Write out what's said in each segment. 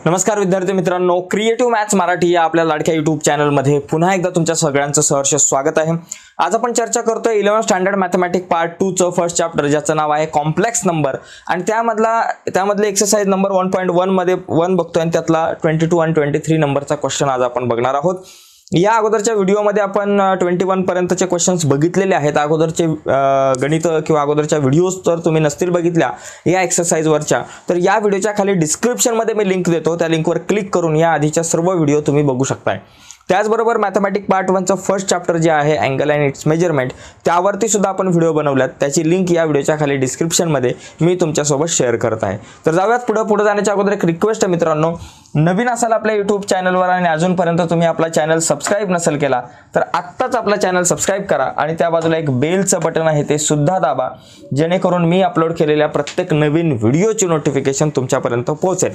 नमस्कार विद्यार्थी मित्रांनो, क्रिएटिव्ह मॅथ्स मराठी या आपल्या लाडक्या यूट्यूब चॅनलमध्ये पुन्हा एकदा तुमच्या सगळ्यांचं सहर्ष स्वागत आहे। आज आपण चर्चा करतोय 11th स्टँडर्ड मॅथमॅटिक्स पार्ट 2 चं फर्स्ट चॅप्टर ज्याचं नाव आहे कॉम्प्लेक्स नंबर आणि त्यामधले एक्सरसाइज नंबर 1.1 मध्ये 1 बघतोय आणि त्यातला 22 आणि 23 नंबरचा क्वेश्चन आज आपण बघणार आहोत। या अगोदरच्या व्हिडिओमध्ये आपण 21 पर्यंतचे क्वेश्चन्स बघितलेले आहेत। अगोदरचे गणित किंवा अगोदरच्या व्हिडिओज तर तुम्ही नसतील बघितल्या या एक्सरसाइज वरच्या, तर या व्हिडिओच्या खाली डिस्क्रिप्शन मध्ये मी लिंक देतो, त्या लिंकवर क्लिक करून या आधीच्या सर्व व्हिडिओ तुम्ही बघू शकताय। त्याचबरोबर मॅथमॅटिक्स पार्ट 1 चं फर्स्ट चॅप्टर जे आहे अँगल अँड इट्स मेजरमेंट, त्यावरती सुद्धा आपण व्हिडिओ बनवल्यात, त्याची लिंक या व्हिडिओच्या खाली डिस्क्रिप्शन मध्ये मी तुमच्या सोबत शेअर करत आहे। तर जाऊयात पुढे जाण्याच्या अगोदर एक रिक्वेस्ट आहे मित्रांनो, नवीन असाल आपल्या YouTube चॅनलवर आणि अजूनपर्यंत तुम्ही आपला चॅनल सबस्क्राइब नसेल केला तर आत्ताच आपला चॅनल सबस्क्राइब करा आणि त्या बाजूला एक बेलचं बटन आहे ते सुद्धा दाबा, जेणेकरून मी अपलोड केलेल्या प्रत्येक नवीन व्हिडिओची नोटिफिकेशन तुमच्यापर्यंत पोहोचेल।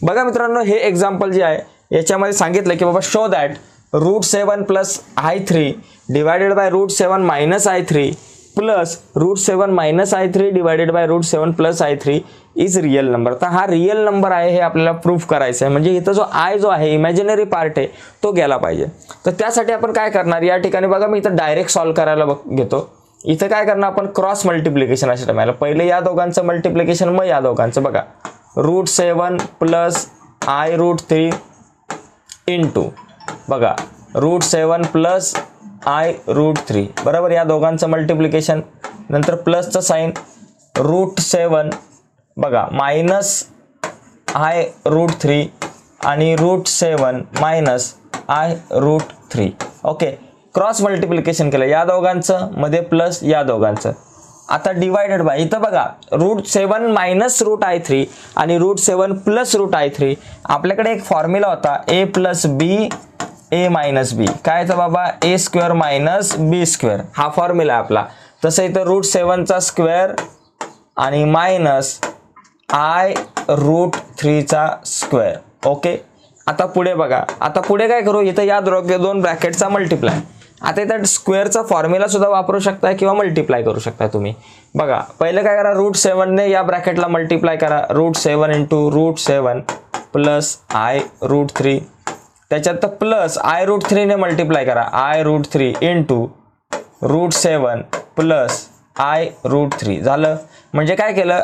बघा मित्रांनो, हे एक्झाम्पल जे आहे याच्यामध्ये सांगितलं की बाबा show that √7 + i3 divided by √7 - i3 plus √7 - i3 divided by √7 + i3 is real number. तर हा रियल नंबर आहे हे आपल्याला प्रूफ करायचं आहे, म्हणजे इथं जो i जो आहे इमॅजिनरी पार्ट आहे तो गेला पाहिजे। तर त्यासाठी आपण काय करणार, या ठिकाणी बघा मी इथं डायरेक्ट सॉल्व करायला घेतो। इथं काय करणार आपण, क्रॉस मल्टिप्लिकेशन अशा टाइमला पहिले या दोघांचं मल्टिप्लिकेशन मग या दोघांचं। बघा √7 + i√3 इंटू बघा √7 + i√3 बरोबर, या दोघांचं मल्टिप्लिकेशन, नंतर प्लसचं साइन √7 बघा -i√3 आणि √7 -i√3 ओके। क्रॉस मल्टिप्लिकेशन केलं या दोघांचं मध्ये प्लस या दोघांचं। आता डिवाइडेड बाय इथं बघा √7 - √i3 आणि √7 + √i3 आपल्याकडे एक फॉर्म्युला होता a + b a - b, काय तर बाबा a² - b², हा फॉर्म्युला आहे आपला। तसं इथं √7 चा स्क्वेअर आणि -i√3 चा स्क्वेअर ओके। आता पुढे बघा, आता पुढे काय करू, इथं या दोन ब्रॅकेटचा मल्टिप्लाय, आता इथं स्क्वेअरचा फॉर्म्युला सुद्धा वापरू शकताय किंवा मल्टिप्लाय करू शकताय तुम्ही। बघा पहिलं काय करा, √7 ने या ब्रॅकेटला मल्टिप्लाय करा, √7 × √7 + i√3, त्याच्यात प्लस i√3 ने मल्टिप्लाय करा, i√3 × √7 + i√3 झालं। म्हणजे काय केलं,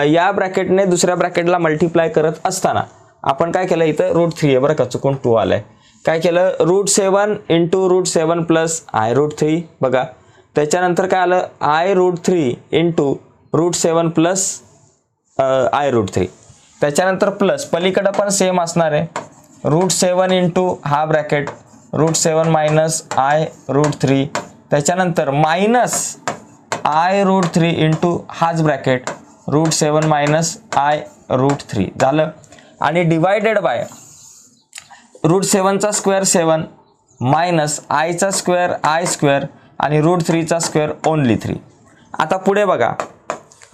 या ब्रॅकेटने दुसऱ्या ब्रॅकेटला मल्टिप्लाय करत असताना आपण काय केलं, इथं √3 आहे बरं का, चुकून 2 आलाय, काय केलं √7 × √7 + i√3 बघा, त्याच्यानंतर काय आलं i√3 × √7 + i√3, त्याच्यानंतर प्लस पलीकडे पण सेम असणार आहे √7 × हा ब्रॅकेट √7 - i√3, त्याच्यानंतर मायनस i√3 × हाच ब्रॅकेट √7 - i√3 झालं। आणि डिवाइडेड बाय √7 चा स्क्वेअर 7 मायनस i चा स्क्वेअर i² आणि √3 चा स्क्वेअर ओनली 3। आता पुढे बघा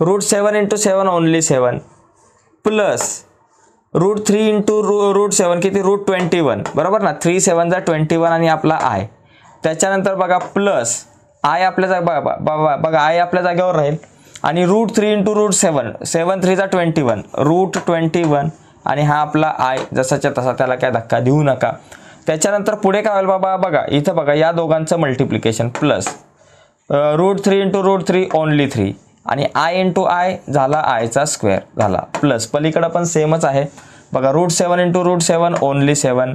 √7 × 7 ओनली 7 प्लस √3 × √7 किती √21 बरोबर ना, 3 × 7 = 21 आणि आपला i, त्याच्यानंतर बघा प्लस i आपल्या बघा i आपल्या जागेवर राहील आणि √3 × √7 7 × 3 = 21 √21 आणि हा आपला i जसाच्या तसा, त्याला काय धक्का देऊ नका। त्याच्यानंतर पुढे काय होईल बाबा, बघा इथं बघा या दोघांचं मल्टिप्लिकेशन प्लस √3 × √3 ओनली 3 आणि i × i झाला i चा स्क्वेअर झाला, प्लस पलीकडे पण सेमच आहे बघा √7 × √7 ओनली 7,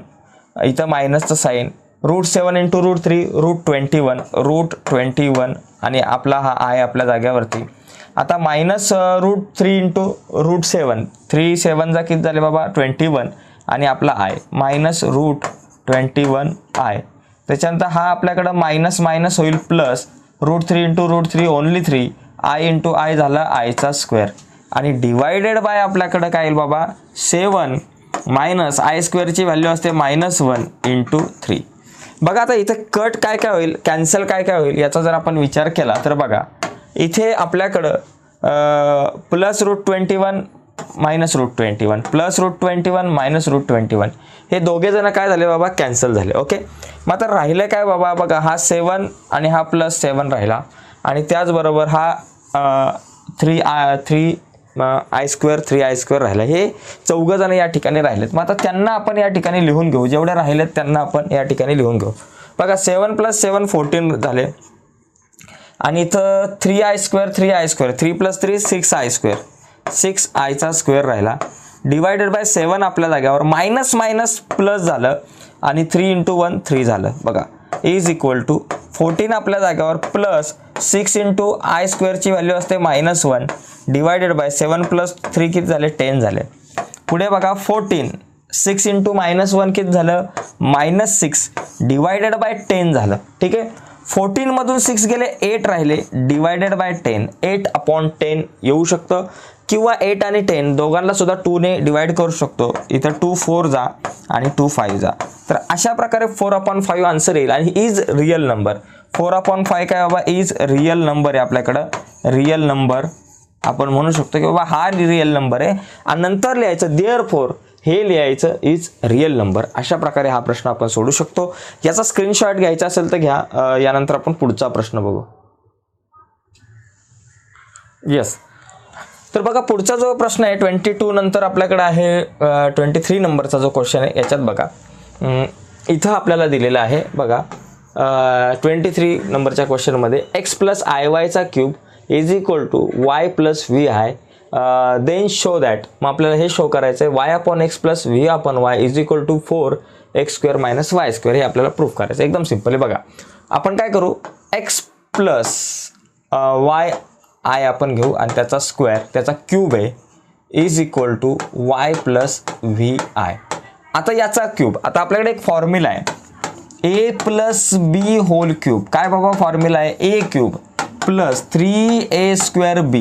इथं मायनसचं साइन √7 × √3 √21 आणि आपला हा i आपल्या जागेवरती। आता मायनस √3 × √7 3 7 जा किती झाले बाबा 21 आणि आपला i -√21i, त्याच्यानंतर हा आपल्याकडं मायनस मायनस होईल प्लस √3 × √3 ओनली 3 i × i झाला i चा स्क्वेअर आणि डिवाइडेड बाय आपल्याकडे काय येईल बाबा 7 मायनस i² ची व्हॅल्यू असते -1 × 3। बघा आता इथे कट काय होईल, कॅन्सल काय होईल याचा जर आपण विचार केला तर बघा इथे आपल्याकडं प्लस √21 मायनस √21 प्लस √21 मायनस √21 हे दोघे जण काय झाले बाबा कॅन्सल झाले ओके। मग आता राहिले काय बाबा, बघा हा 7 आणि हा +7 राहिला आणि त्याचबरोबर हा 3 आय स्क्वेअर 3i² राहिला. हे 4 जण या ठिकाणी राहिलेत. मग आता त्यांना आपण या ठिकाणी लिहून घेऊ. जेवढे राहिलेत त्यांना आपण या ठिकाणी लिहून घेऊ. बघा 7 + 7 14 झाले आणि इथं 3i² 3 + 3 6i², 6i² राहिला डिवायडेड बाय 7 आपल्या जाग्यावर मायनस मायनस प्लस झालं आणि 3 × 1 3 झालं. बघा इज इक्वल टू 14 आपल्या जाग्यावर प्लस 6 × i² ची व्हॅल्यू असते -1 डिवायडेड बाय 7 + 3 किती झाले 10 झाले. पुढे बघा 14 6 × -1 किती झालं -6 डिवायडेड बाय 10 झालं. ठीक आहे. 14 मधून 6 गेले 8 राहिले डिवायडेड बाय 10 8/10 येऊ शकतं किंवा 8 आणि 10 दोघांना सुद्धा 2 ने डिवाइड करू शकतो. इथं 2 4 जा आणि 2 5 जा. तर अशा प्रकारे 4/5 आन्सर येईल आणि इज रिअल नंबर. 4/5 काय बाबा इज रिअल नंबर आहे आपल्याकडं. रिअल नंबर आपण म्हणू शकतो की बाबा हा रिअल नंबर आहे आणि नंतर लिहायचं देअरफॉर हे लिहायचं इज रिअल नंबर. अशा प्रकारे हा प्रश्न आपण सोडू शकतो. याचा स्क्रीनशॉट घ्यायचा असेल तर घ्या. यानंतर आपण पुढचा प्रश्न बघू. येस. तर बघा पुढचा जो प्रश्न आहे 22 नंतर आपल्याकडे आहे 23 नंबरचा जो क्वेश्चन आहे. याच्यात बघा इथं आपल्याला दिलेला आहे बघा 23 नंबरच्या क्वेश्चनमध्ये x + iy चा cube is equal to y + vi then show that. मग आपल्याला हे शो करायचं आहे y/x + v/y is equal to 4x² - y². हे आपल्याला प्रूफ करायचं. एकदम सिम्पल आहे. बघा आपण काय करू x + y I आपण घेऊ आणि त्याचा स्क्वेअर त्याचा क्यूब आहे is equal to y + vi. आता याचा क्यूब. आता आपल्याकडे एक फॉर्म्युला आहे a + b होल क्यूब. काय बाबा फॉर्म्युला आहे a cube plus 3a² b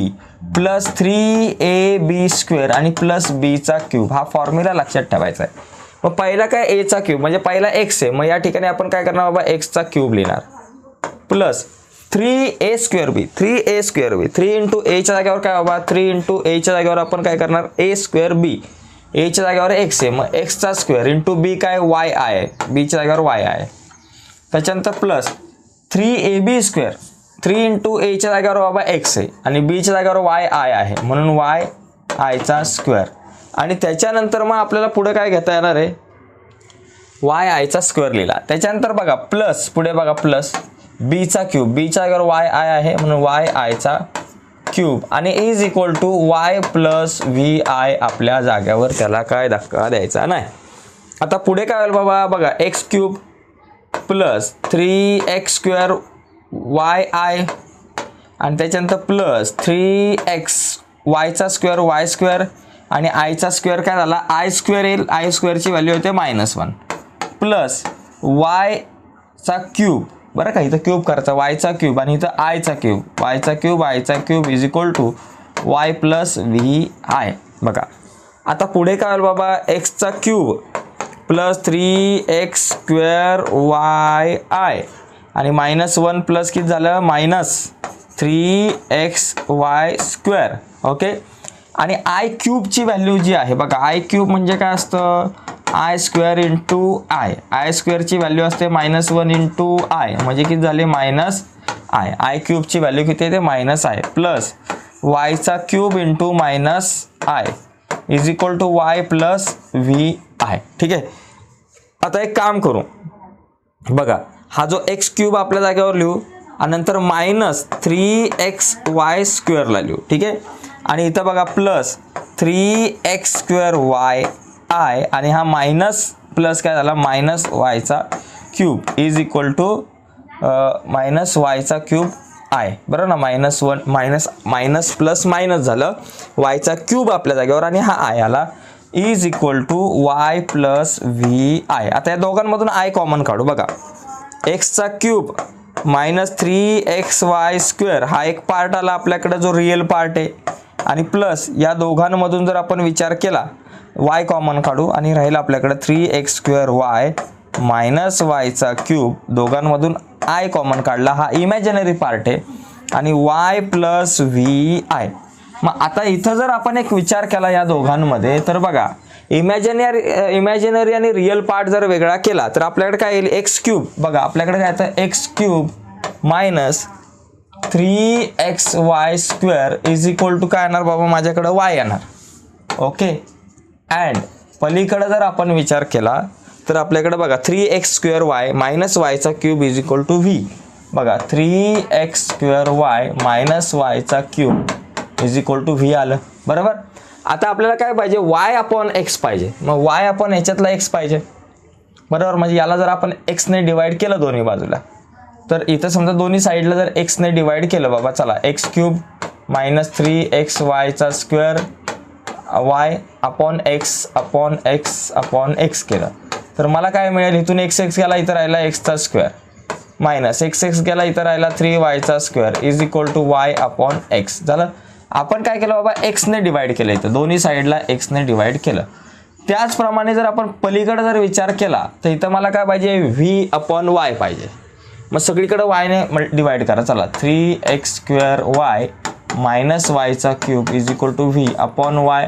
plus 3ab² आणि प्लस b चा क्यूब. हा फॉर्म्युला लक्षात ठेवायचा आहे. मग पहिला काय a चा क्यूब म्हणजे पहिला x आहे. मग या ठिकाणी आपण काय करणार बाबा x चा क्यूब लिहिणार plus 3a² b 3a² b 3 × a च्या जागेवर काय बाबा 3 × a च्या जागेवर आपण काय करणार a² b. a च्या जागेवर x आहे मग x चा स्क्वेअर इंटू b काय y आहे b च्या जागेवर y आहे. त्याच्यानंतर प्लस 3ab². 3 × a च्या जागेवर बाबा x आहे आणि b च्या जागेवर y i आहे म्हणून y i चा स्क्वेअर. आणि त्याच्यानंतर मग आपल्याला पुढे काय घेता येणार आहे y i चा स्क्वेअर लिहिला. त्याच्यानंतर बघा प्लस पुढे बघा प्लस b चा क्यूब. b च्या जागेवर y i आहे म्हणून y i चा क्यूब आणि is equal to y + vi आपल्या जागेवर त्याला काय धक्का द्यायचा नाही. आता पुढे काय होईल बाबा बघा x³ plus 3x² y i आणि त्याच्यानंतर प्लस 3x y चा स्क्वेअर y² आणि i चा स्क्वेअर काय झाला i² येईल. i² ची व्हॅल्यू होते -1 प्लस y चा क्यूब. बरं का इथं क्यूब करायचा y चा क्यूब आणि इथं i चा क्यूब. y चा cube is equal to y + vi. बघा आता पुढे काय होईल बाबा x चा cube plus 3x² y i आणि -1 प्लस किती झालं -3xy². ओके. आणि i³ ची व्हॅल्यू जी आहे बघा i³ म्हणजे काय असतं i² × i. i² ची व्हॅल्यू असते -1 × i म्हणजे किती झाले -i. i³ ची व्हॅल्यू किती येते -i प्लस y चा cube × -i is equal to y + vi. ठीक आहे. आता एक काम करू बघा हा जो x³ आपल्या जागेवर लिहू आणि नंतर -3xy² ला लिहू. ठीक आहे. आणि इथं बघा प्लस 3x² y i आणि हा मायनस प्लस काय झाला -y चा cube is equal to -y चा क्यूब i. बरं ना -1 मायनस प्लस मायनस झालं y चा क्यूब आपल्या जागेवर आणि हा i आला is equal to y + vi. आता या दोघांमधून i कॉमन काढू. बघा x चा क्यूब -3xy² हा एक पार्ट आला आपल्याकडे जो रिअल पार्ट आहे आणि प्लस या दोघांमधून जर आपण विचार केला y कॉमन काढू आणि राहील आपल्याकडे 3x² y -y चा क्यूब. दोघांमधून i कॉमन काढला हा इमॅजिनरी पार्ट आहे आणि y + vi. मग आता इथं जर आपण एक विचार केला या दोघांमध्ये तर बघा इमॅजिनरी आणि रिअल पार्ट जर वेगळा केला तर आपल्याकडे काय येईल x³ बघा आपल्याकडे काय येतं x³ 3xy² is equal to काय येणार बाबा माझ्याकडं y येणार. ओके. अँड पलीकडे जर आपण विचार केला तर आपल्याकडे बघा 3x² मायनस वायचा cube is equal to V. बघा 3x² मायनस वायचा cube is equal to V आलं. बरोबर. आता आपल्याला काय पाहिजे y अपॉन x पाहिजे. मग y अपॉन ह्याच्यातला x पाहिजे. बरोबर. म्हणजे याला जर आपण x ने डिवाइड केलं दोन्ही बाजूला तर इथं समजा दोन्ही साईडला जर x ने डिवाइड केलं बाबा चला x³ minus 3xy² y upon x केलं तर मला काय मिळेल इथून x गेला इथं राहिला x² मायनस x गेला इथं राहिला 3y² is equal to y upon x झालं. आपण काय केलं बाबा x ने डिवाइड केलं इथं दोन्ही साईडला x ने डिवाइड केलं. त्याचप्रमाणे जर आपण पलीकडे जर विचार केला तर इथं मला काय पाहिजे v अपॉन y पाहिजे. मग सगळीकडे y ने डिवाइड करा चला 3x² मायनस वायचा cube is equal to V upon y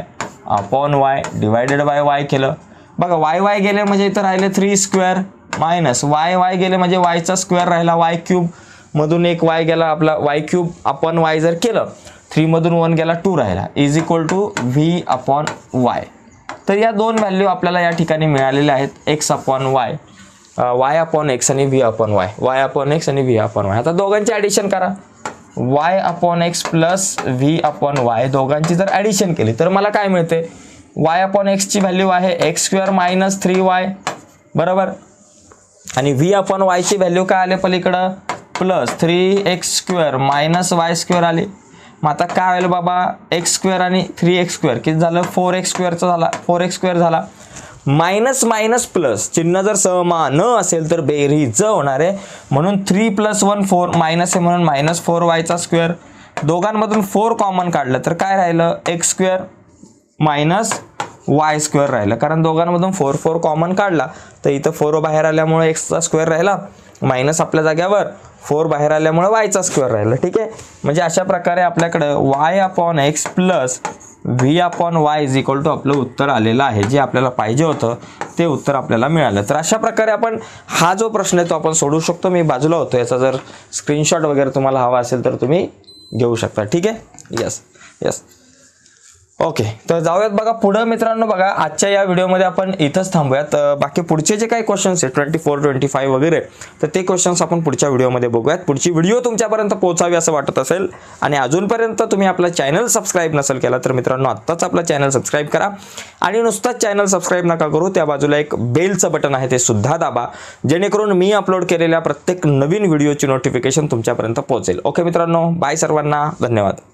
divided by y केलं. बघा y गेले म्हणजे इथं राहिले 3² मायनस y गेले म्हणजे yचा स्क्वेअर राहिला y³ मधून एक y गेला आपला y³ अपॉन y जर केलं 3 मधून 1 गेला 2 राहिला is equal to V upon y. तर या दोन व्हॅल्यू आपल्याला या ठिकाणी मिळालेल्या आहेत x upon y upon x आणि v upon y upon x आणि v अपॉन y. आता दोघांची ॲडिशन करा y upon x plus v upon y दोघांची जर ॲडिशन केली तर मला काय मिळते y अपॉन x ची व्हॅल्यू आहे x² मायनस 3y बरोबर आणि v अपॉन y ची व्हॅल्यू काय आले पलीकडं प्लस 3x² मायनस y² आली. मग आता काय होईल बाबा x² आणि 3x² किती झालं 4x² झाला मायनस मायनस प्लस चिन्ह जर समान असेल तर बेरीज होणार आहे म्हणून 3 + 1 4 मायनस आहे म्हणून मायनस 4y² दोघांमधून 4 कॉमन काढलं तर काय राहिलं x² मायनस y² राहिलं कारण दोघांमधून 4 कॉमन काढला तर इथं 4 बाहेर आल्यामुळे x² राहिला मायनस आपल्या जाग्यावर 4 बाहेर आल्यामुळे y² राहिलं. ठीक आहे. म्हणजे अशा प्रकारे आपल्याकडे y upon x plus v upon y is equal to आपलं उत्तर आलेलं आहे. जे आपल्याला पाहिजे होतं ते उत्तर आपल्याला मिळालं. तर अशा प्रकारे आपण हा जो प्रश्न आहे तो आपण सोडवू शकतो. मी बाजूला होतो याचा जर स्क्रीनशॉट वगैरे तुम्हाला हवा असेल तर तुम्ही घेऊ शकता. ठीक आहे. Yes okay. तर जाऊयात बघा पुढं मित्रांनो. बघा आजच्या या व्हिडिओमध्ये आपण इथंच थांबूयात. बाकी पुढचे जे काही क्वेश्चन्स आहेत 24 25 वगैरे तर ते क्वेश्चन्स आपण पुढच्या व्हिडिओमध्ये बघूयात. पुढची व्हिडिओ तुमच्यापर्यंत पोहोचावी असं वाटत असेल आणि अजूनपर्यंत तुम्ही आपला चॅनल सबस्क्राईब नसेल केला तर मित्रांनो आत्ताच आपला चॅनल सबस्क्राईब करा आणि नुसताच चॅनल सबस्क्राईब नका करू त्या बाजूला एक बेलचं बटन आहे ते सुद्धा दाबा जेणेकरून मी अपलोड केलेल्या प्रत्येक नवीन व्हिडिओची नोटिफिकेशन तुमच्यापर्यंत पोहोचेल. ओके मित्रांनो बाय सर्वांना धन्यवाद.